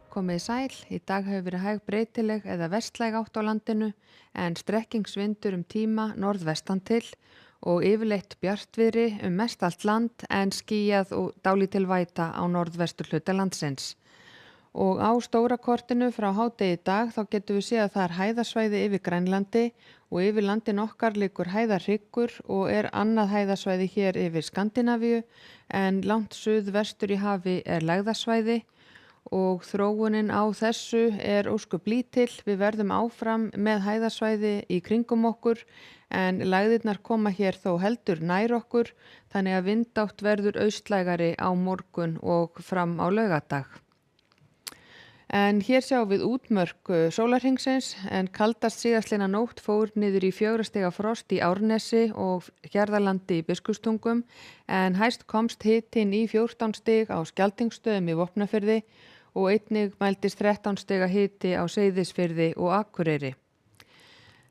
Komið sæl, í dag hefur verið hæg breytileg eða vestlæg átt á landinu en strekkingsvindur tíma norðvestan til og yfirleitt bjartviðri mest allt land en skýjað og dálítil væta á norðvestur hluta landsins. Og á stóra kortinu frá hádegi í dag þá getum við séð að það hæðasvæði yfir Grænlandi og yfir landin okkar liggur hæðarhryggur og annað hæðasvæði hér yfir Skandinavíu en langt suðvestur í hafi lægðasvæði. Og þróunin á þessu ósköp lítil. Við verðum áfram með hæðasvæði í kringum okkur en lægðirnar koma hér þó heldur nær okkur þannig að vindátt verður austlægari á morgun og fram á laugardag. En hér sjáum við útmörk sólarhringsins en kaldast síðastliðna nótt fór niður í 4 stiga frost í Árnesi og Hjarðarlandi í Biskupstungum en hæst komst hitinn í 14 stig á Skjaldingsstöðum í Vopnafirði og einnig mældist 13 stiga hiti á Seyðisfirði og Akureyri.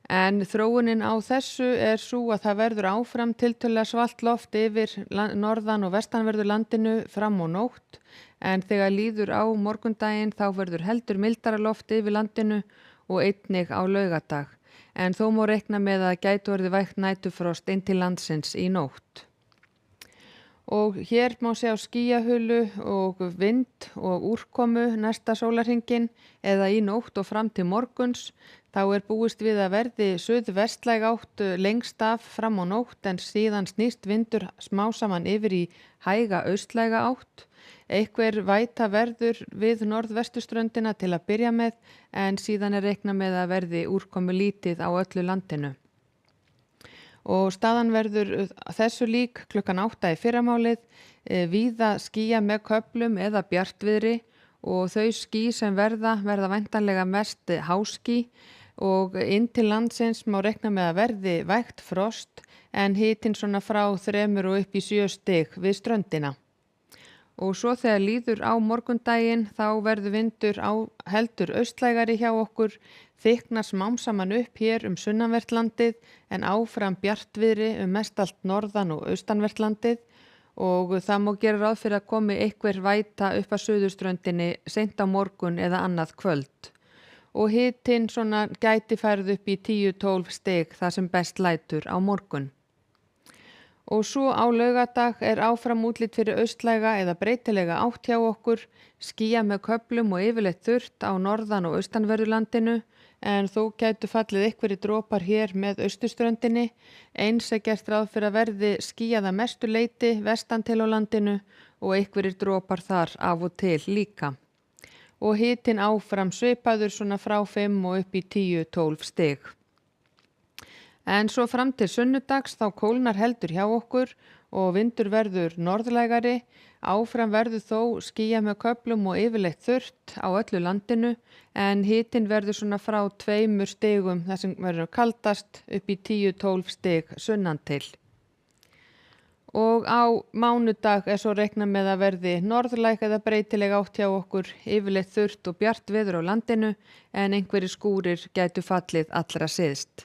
En þróunin á þessu sú að það verður áfram tiltölulega svalt loft yfir norðan- og vestanverðu landinu fram á nótt en þegar líður á morgundaginn þá verður heldur mildara loft yfir landinu og einnig á laugardag. En þó má reikna með að gæti orðið vægt næturfrost inn til landsins í nótt. Og hér má sjá skýjahulu og vind og úrkomu næsta sólarhringinn eða í nótt og fram til morguns. Þá búist við að verði suðvestlæg átt lengst af fram á nótt en síðan snýst vindur smá saman yfir í hæga austlæga átt. Einhver væta verður við norðvestuströndina til að byrja með en síðan reiknað með að verði úrkomu lítið á öllu landinu. Og staðan verður þessu lík klukkan 8 í fyrramálið, víða skýja með köflum eða bjartviðri og þau ský sem verða væntanlega mest háský og inn til landsins má reikna með að verði vægt frost en hitinn svona frá 3 og upp í 7 stig við ströndina. Og svo þegar líður á morgundaginn þá verður vindur heldur austlægari hjá okkur, þykknar smám saman upp hér sunnanvert landið en áfram bjartviðri mest allt norðan- og austanvert landið og það má gera ráð fyrir að komi einhver væta upp að suðurströndinni seint á morgun eða annað kvöld. Og hitinn svona gæti færð upp í 10-12 stig þar sem best lætur á morgun. Og svo á laugardag áfram útlit fyrir austlæga eða breytilega átt hjá okkur, skýja með köflum og yfirleitt þurrt á norðan- og austanverðu landinu en þó gætu fallið einhverjir dropar hér með austurströndinni. Eins gert ráð fyrir að verði skýjað að mestu leyti vestan til á landinu og einhverjir dropar þar af og til líka. Og hitinn áfram svipaður svona frá 5 og upp í 10-12 stig. En svo fram til sunnudags þá kólnar heldur hjá okkur og vindur verður norðlægari. Áfram verður þó skýja með köflum og yfirleitt þurrt á öllu landinu en hitinn verður svona frá 2 stigum þar sem verður kaldast upp í 10-12 stig sunnan til. Og á mánudag svo reiknað með að verði norðlæg eða breytileg átt hjá okkur, yfirleitt þurrt og bjart veður á landinu en einhverjir skúrir gætu fallið allra syðst.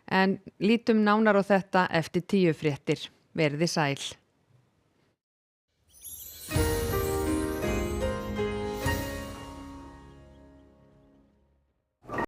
En lítum nánar á þetta eftir 10 fréttir. Verið sæl.